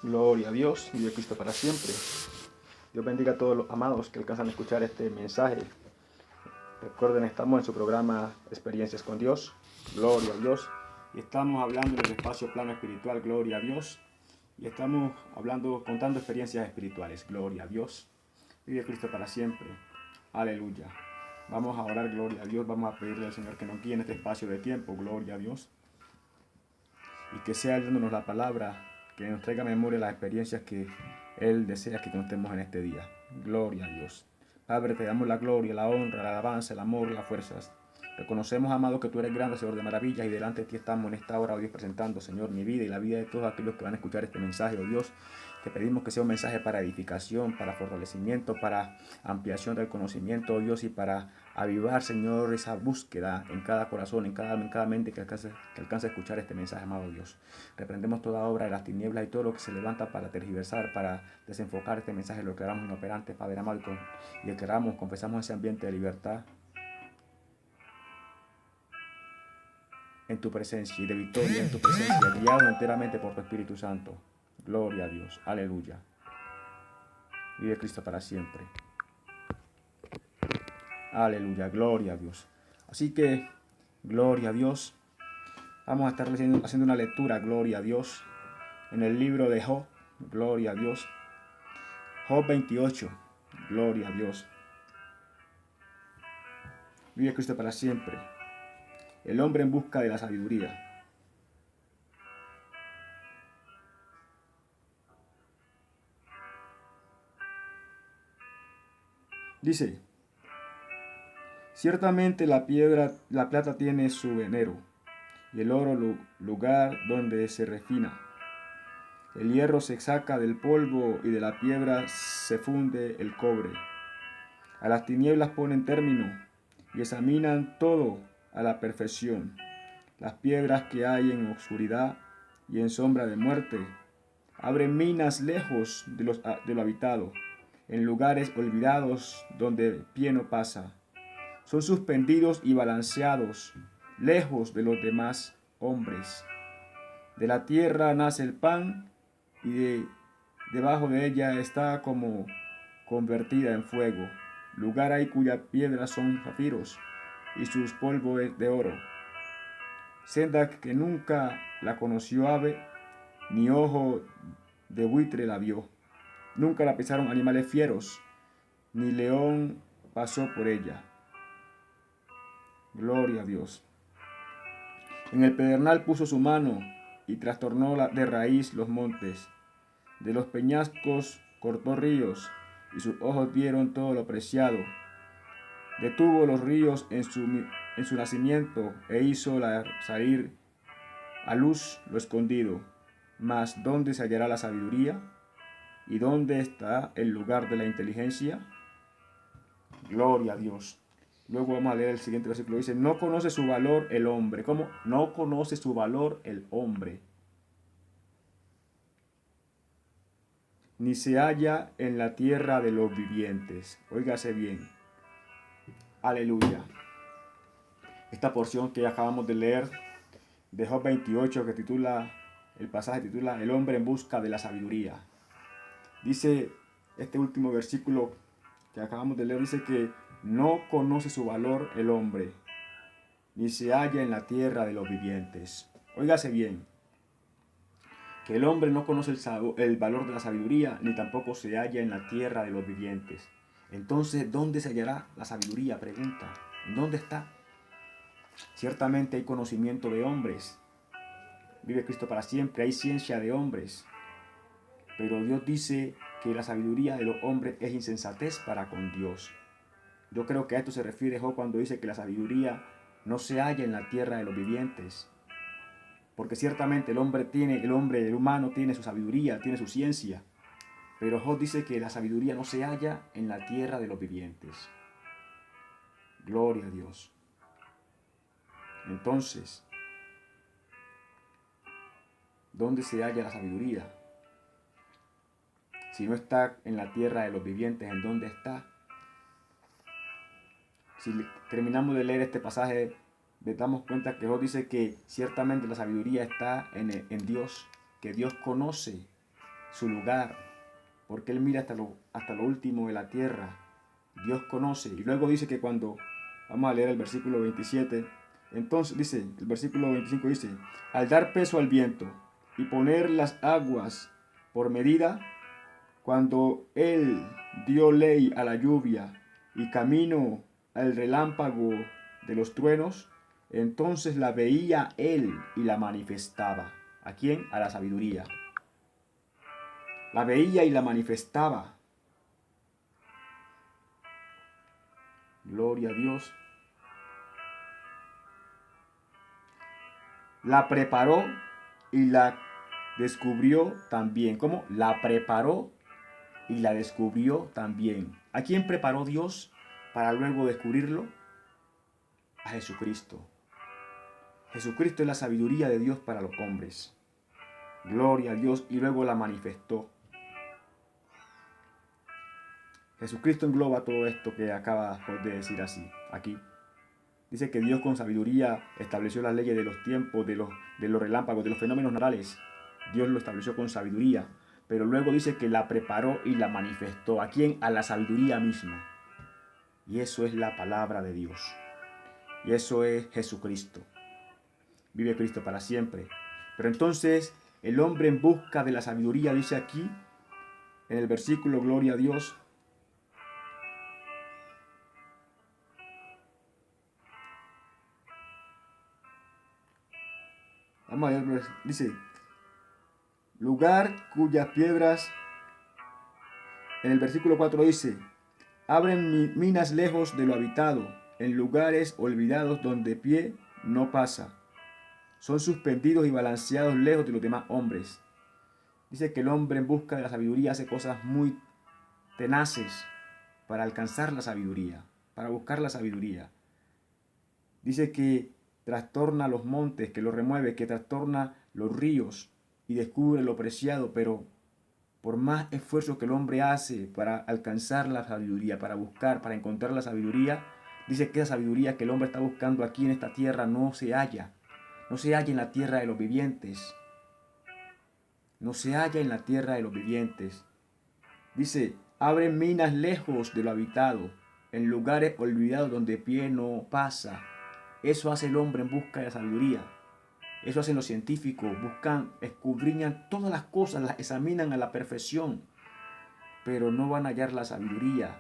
Gloria a Dios, vive Cristo para siempre. Dios bendiga a todos los amados que alcanzan a escuchar este mensaje. Recuerden, estamos en su programa Experiencias con Dios. Gloria a Dios. Y estamos hablando del espacio plano espiritual. Gloria a Dios. Y estamos contando experiencias espirituales. Gloria a Dios. Vive Cristo para siempre. Aleluya. Vamos a orar, gloria a Dios. Vamos a pedirle al Señor que nos guíe en este espacio de tiempo. Gloria a Dios. Y que sea Él dándonos la palabra, que nos traiga a memoria las experiencias que Él desea que contemos en este día. Gloria a Dios. Padre, te damos la gloria, la honra, la alabanza, el amor, las fuerzas. Reconocemos, amado, que tú eres grande, Señor de maravillas, y delante de ti estamos en esta hora, oh Dios, presentando, Señor, mi vida y la vida de todos aquellos que van a escuchar este mensaje, oh Dios. Te pedimos que sea un mensaje para edificación, para fortalecimiento, para ampliación del conocimiento, oh Dios, y para avivar, Señor, esa búsqueda en cada corazón, en cada alma, en cada mente que alcance a escuchar este mensaje, amado Dios. Reprendemos toda obra de las tinieblas y todo lo que se levanta para tergiversar, para desenfocar este mensaje, lo declaramos inoperante, Padre amado, y declaramos, confesamos ese ambiente de libertad en tu presencia y de victoria en tu presencia, guiado enteramente por tu Espíritu Santo. Gloria a Dios, aleluya. Vive Cristo para siempre. Aleluya, gloria a Dios. Así que, gloria a Dios. Vamos a estar haciendo una lectura, gloria a Dios, en el libro de Job, gloria a Dios. Job 28, gloria a Dios. Vive Cristo para siempre. El hombre en busca de la sabiduría. Dice, ciertamente la plata tiene su venero, y el oro lugar donde se refina. El hierro se saca del polvo y de la piedra se funde el cobre. A las tinieblas ponen término y examinan todo a la perfección. Las piedras que hay en oscuridad y en sombra de muerte abren minas lejos de lo habitado, en lugares olvidados donde pie no pasa. Son suspendidos y balanceados lejos de los demás hombres. De la tierra nace el pan y debajo de ella está como convertida en fuego. Lugar hay cuyas piedras son zafiros y sus polvos es de oro. Senda que nunca la conoció ave, ni ojo de buitre la vio. Nunca la pisaron animales fieros, ni león pasó por ella. Gloria a Dios. En el pedernal puso su mano y trastornó de raíz los montes. De los peñascos cortó ríos y sus ojos vieron todo lo preciado. Detuvo los ríos en su nacimiento e hizo salir a luz lo escondido. Mas ¿dónde se hallará la sabiduría? ¿Y dónde está el lugar de la inteligencia? Gloria a Dios. Luego vamos a leer el siguiente versículo. Dice, no conoce su valor el hombre. ¿Cómo? No conoce su valor el hombre. Ni se halla en la tierra de los vivientes. Óigase bien. Aleluya. Esta porción que acabamos de leer de Job 28, que el pasaje titula El hombre en busca de la sabiduría. Dice este último versículo que acabamos de leer, dice que no conoce su valor el hombre, ni se halla en la tierra de los vivientes. Óigase bien, que el hombre no conoce el valor de la sabiduría, ni tampoco se halla en la tierra de los vivientes. Entonces, ¿dónde se hallará la sabiduría? Pregunta. ¿En dónde está? Ciertamente hay conocimiento de hombres. Vive Cristo para siempre. Hay ciencia de hombres. Pero Dios dice que la sabiduría de los hombres es insensatez para con Dios. Yo creo que a esto se refiere Job cuando dice que la sabiduría no se halla en la tierra de los vivientes. Porque ciertamente el humano tiene su sabiduría, tiene su ciencia. Pero Job dice que la sabiduría no se halla en la tierra de los vivientes. Gloria a Dios. Entonces, ¿dónde se halla la sabiduría? Si no está en la tierra de los vivientes, ¿en dónde está? Si terminamos de leer este pasaje, nos damos cuenta que Job dice que ciertamente la sabiduría está en Dios, que Dios conoce su lugar, porque Él mira hasta lo último de la tierra. Dios conoce. Y luego dice que cuando, vamos a leer el versículo 27, entonces dice, el versículo 25 dice, al dar peso al viento y poner las aguas por medida, cuando Él dio ley a la lluvia y camino al relámpago de los truenos, entonces la veía Él y la manifestaba. ¿A quién? A la sabiduría. La veía y la manifestaba. Gloria a Dios. La preparó y la descubrió también. ¿Cómo? La preparó y la descubrió también. ¿A quién preparó Dios para luego descubrirlo? A Jesucristo. Jesucristo es la sabiduría de Dios para los hombres. Gloria a Dios, y luego la manifestó. Jesucristo engloba todo esto que acaba de decir así, aquí. Dice que Dios con sabiduría estableció las leyes de los tiempos, de los relámpagos, de los fenómenos naturales. Dios lo estableció con sabiduría. Pero luego dice que la preparó y la manifestó. ¿A quién? A la sabiduría misma. Y eso es la palabra de Dios. Y eso es Jesucristo. Vive Cristo para siempre. Pero entonces el hombre en busca de la sabiduría, dice aquí, en el versículo Gloria a Dios, vamos a ver, dice, lugar cuyas piedras, en el versículo 4 dice, abren minas lejos de lo habitado, en lugares olvidados donde pie no pasa. Son suspendidos y balanceados lejos de los demás hombres. Dice que el hombre en busca de la sabiduría hace cosas muy tenaces para alcanzar la sabiduría, para buscar la sabiduría. Dice que trastorna los montes, que los remueve, que trastorna los ríos y descubre lo preciado, pero por más esfuerzo que el hombre hace para alcanzar la sabiduría, para buscar, para encontrar la sabiduría, dice que esa sabiduría que el hombre está buscando aquí en esta tierra no se halla. No se halla en la tierra de los vivientes. No se halla en la tierra de los vivientes. Dice, abren minas lejos de lo habitado, en lugares olvidados donde pie no pasa. Eso hace el hombre en busca de la sabiduría. Eso hacen los científicos, buscan, escudriñan todas las cosas, las examinan a la perfección, pero no van a hallar la sabiduría,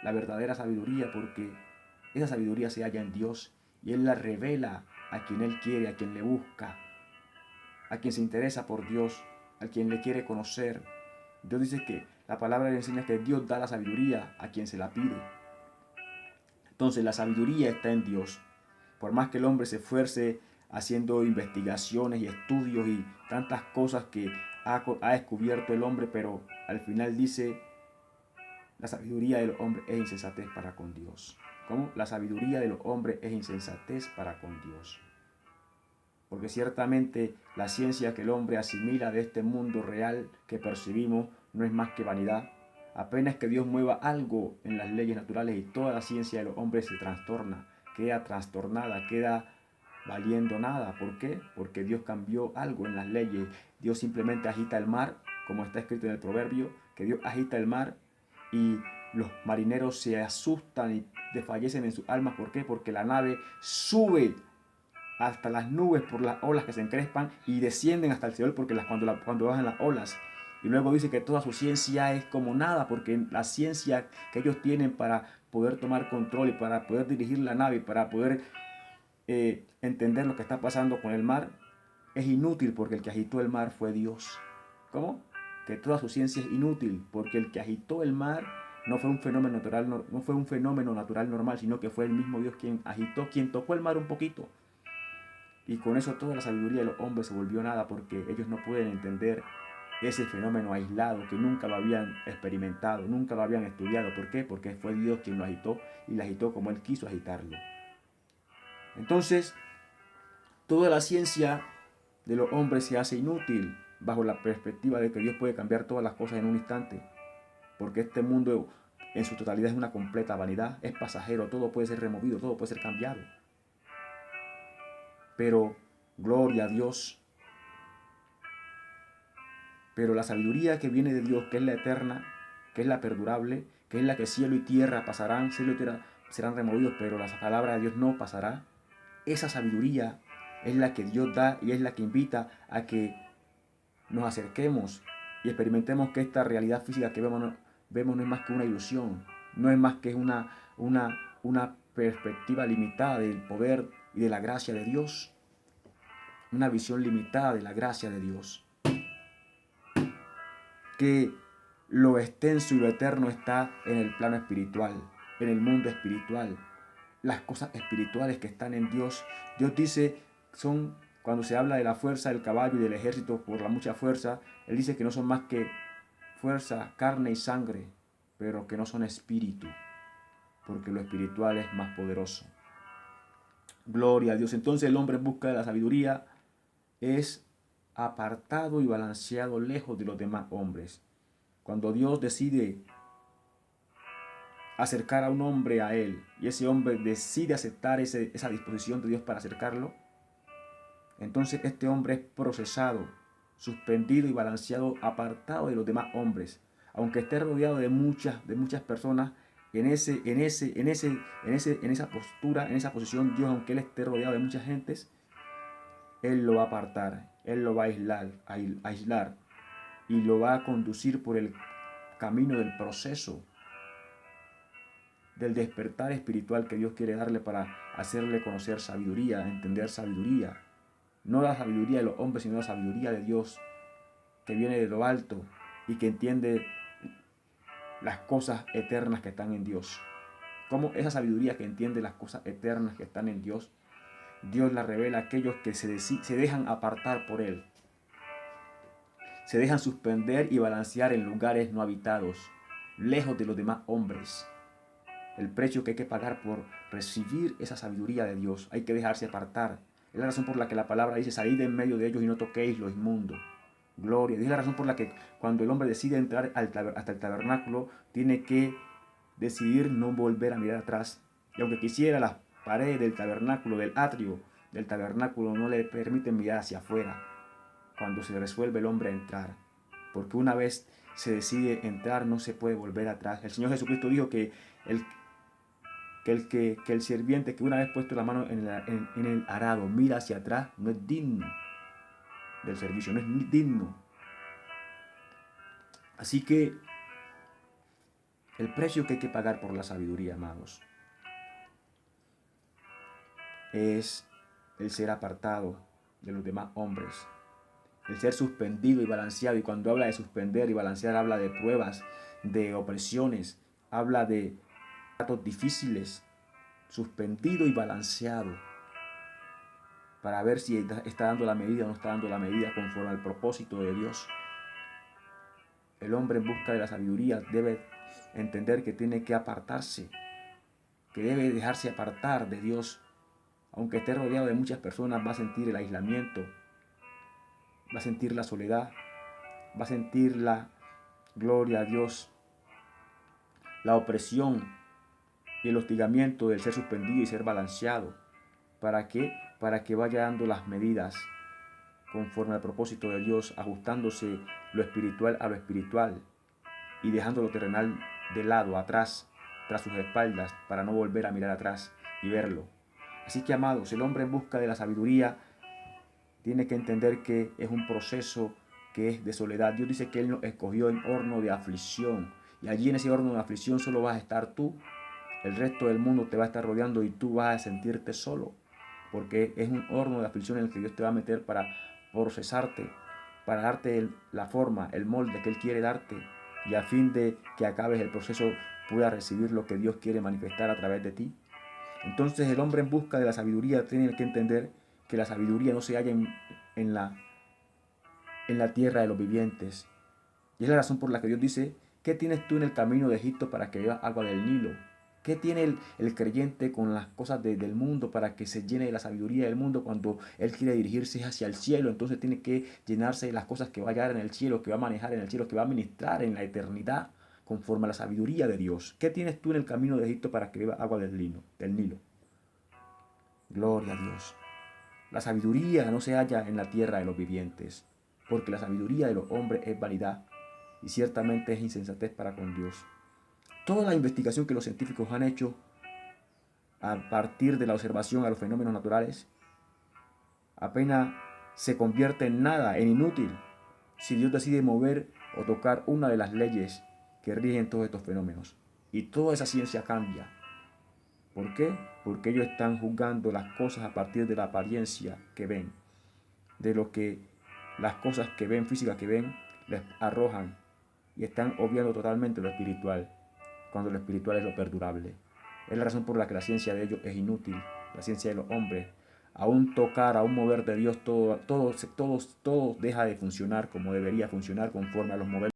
la verdadera sabiduría, porque esa sabiduría se halla en Dios y Él la revela a quien Él quiere, a quien le busca, a quien se interesa por Dios, a quien le quiere conocer. Dios dice que la palabra le enseña que Dios da la sabiduría a quien se la pide. Entonces la sabiduría está en Dios. Por más que el hombre se esfuerce haciendo investigaciones y estudios y tantas cosas que ha descubierto el hombre, pero al final dice, la sabiduría de los hombres es insensatez para con Dios. ¿Cómo? La sabiduría de los hombres es insensatez para con Dios. Porque ciertamente la ciencia que el hombre asimila de este mundo real que percibimos no es más que vanidad. Apenas que Dios mueva algo en las leyes naturales y toda la ciencia de los hombres se trastorna, queda trastornada, queda valiendo nada. ¿Por qué? Porque Dios cambió algo en las leyes. Dios simplemente agita el mar, como está escrito en el proverbio, que Dios agita el mar y los marineros se asustan y desfallecen en sus almas. ¿Por qué? Porque la nave sube hasta las nubes por las olas que se encrespan y descienden hasta el cielo porque cuando bajan las olas. Y luego dice que toda su ciencia es como nada, porque la ciencia que ellos tienen para poder tomar control y para poder dirigir la nave y para poder entender lo que está pasando con el mar es inútil, porque el que agitó el mar fue Dios. ¿Cómo? Que toda su ciencia es inútil, porque el que agitó el mar no fue un fenómeno natural, no fue un fenómeno natural normal, sino que fue el mismo Dios quien agitó, quien tocó el mar un poquito. Y con eso toda la sabiduría de los hombres se volvió nada, porque ellos no pueden entender ese fenómeno aislado, que nunca lo habían experimentado, nunca lo habían estudiado. ¿Por qué? Porque fue Dios quien lo agitó y lo agitó como Él quiso agitarlo. Entonces, toda la ciencia de los hombres se hace inútil bajo la perspectiva de que Dios puede cambiar todas las cosas en un instante, porque este mundo en su totalidad es una completa vanidad, es pasajero, todo puede ser removido, todo puede ser cambiado. Pero, gloria a Dios, Pero la sabiduría que viene de Dios, que es la eterna, que es la perdurable, que es la que cielo y tierra pasarán, cielo y tierra serán removidos, pero la palabra de Dios no pasará. Esa sabiduría es la que Dios da y es la que invita a que nos acerquemos y experimentemos que esta realidad física que vemos no es más que una ilusión, no es más que una perspectiva limitada del poder y de la gracia de Dios, una visión limitada de la gracia de Dios. Que lo extenso y lo eterno está en el plano espiritual, en el mundo espiritual. Las cosas espirituales que están en Dios. Dios dice, cuando se habla de la fuerza del caballo y del ejército por la mucha fuerza, Él dice que no son más que fuerza, carne y sangre, pero que no son espíritu, porque lo espiritual es más poderoso. Gloria a Dios. Entonces el hombre en busca de la sabiduría es apartado y balanceado lejos de los demás hombres. Cuando Dios decide acercar a un hombre a Él y ese hombre decide aceptar esa disposición de Dios para acercarlo, entonces este hombre es procesado, suspendido y balanceado, apartado de los demás hombres. Aunque esté rodeado de muchas personas, en esa postura, en esa posición, Dios, aunque Él esté rodeado de muchas gentes, Él lo va a apartar, Él lo va a aislar y lo va a conducir por el camino del proceso, del despertar espiritual que Dios quiere darle para hacerle conocer sabiduría, entender sabiduría. No la sabiduría de los hombres, sino la sabiduría de Dios, que viene de lo alto y que entiende las cosas eternas que están en Dios. Como esa sabiduría que entiende las cosas eternas que están en Dios, Dios la revela a aquellos que se dejan apartar por Él. Se dejan suspender y balancear en lugares no habitados, lejos de los demás hombres. El precio que hay que pagar por recibir esa sabiduría de Dios, hay que dejarse apartar. Es la razón por la que la palabra dice, salid en medio de ellos y no toquéis lo inmundo. Gloria. Es la razón por la que cuando el hombre decide entrar hasta el tabernáculo, tiene que decidir no volver a mirar atrás. Y aunque quisiera, las paredes del tabernáculo, del atrio del tabernáculo, no le permiten mirar hacia afuera cuando se resuelve el hombre a entrar. Porque una vez se decide entrar, no se puede volver atrás. El Señor Jesucristo dijo que el sirviente que una vez puesto la mano en el arado mira hacia atrás, no es digno del servicio, no es digno. Así que el precio que hay que pagar por la sabiduría, amados, es el ser apartado de los demás hombres, el ser suspendido y balanceado. Y cuando habla de suspender y balancear, habla de pruebas, de opresiones, habla de tratos difíciles, suspendido y balanceado, para ver si está dando la medida o no está dando la medida conforme al propósito de Dios. El hombre en busca de la sabiduría debe entender que tiene que apartarse, que debe dejarse apartar de Dios. Aunque esté rodeado de muchas personas, va a sentir el aislamiento, va a sentir la soledad, va a sentir la gloria a Dios, la opresión y el hostigamiento del ser suspendido y ser balanceado. ¿Para qué? Para que vaya dando las medidas conforme al propósito de Dios, ajustándose lo espiritual a lo espiritual y dejando lo terrenal de lado, atrás, tras sus espaldas, para no volver a mirar atrás y verlo. Así que, amados, el hombre en busca de la sabiduría tiene que entender que es un proceso que es de soledad. Dios dice que Él nos escogió en horno de aflicción, y allí en ese horno de aflicción solo vas a estar tú. El resto del mundo te va a estar rodeando y tú vas a sentirte solo, porque es un horno de aflicción en el que Dios te va a meter para procesarte, para darte la forma, el molde que Él quiere darte, y a fin de que acabes el proceso puedas recibir lo que Dios quiere manifestar a través de ti. Entonces el hombre en busca de la sabiduría tiene que entender que la sabiduría no se halla en la tierra de los vivientes. Y es la razón por la que Dios dice, ¿qué tienes tú en el camino de Egipto para que bebas agua del Nilo? ¿Qué tiene el creyente con las cosas del mundo para que se llene de la sabiduría del mundo cuando él quiere dirigirse hacia el cielo? Entonces tiene que llenarse de las cosas que va a hallar en el cielo, que va a manejar en el cielo, que va a ministrar en la eternidad conforme a la sabiduría de Dios. ¿Qué tienes tú en el camino de Egipto para que bebas agua del Nilo? Gloria a Dios. La sabiduría no se halla en la tierra de los vivientes. porque la sabiduría de los hombres es vanidad y ciertamente es insensatez para con Dios. Toda la investigación que los científicos han hecho a partir de la observación a los fenómenos naturales apenas se convierte en nada, en inútil, si Dios decide mover o tocar una de las leyes que rigen todos estos fenómenos. Y toda esa ciencia cambia. ¿Por qué? Porque ellos están juzgando las cosas a partir de la apariencia que ven, de lo que las cosas que ven, físicas que ven, les arrojan y están obviando totalmente lo espiritual, cuando lo espiritual es lo perdurable. Es la razón por la que la ciencia de ellos es inútil, la ciencia de los hombres. A un tocar, a un mover de Dios, todo deja de funcionar como debería funcionar conforme a los mover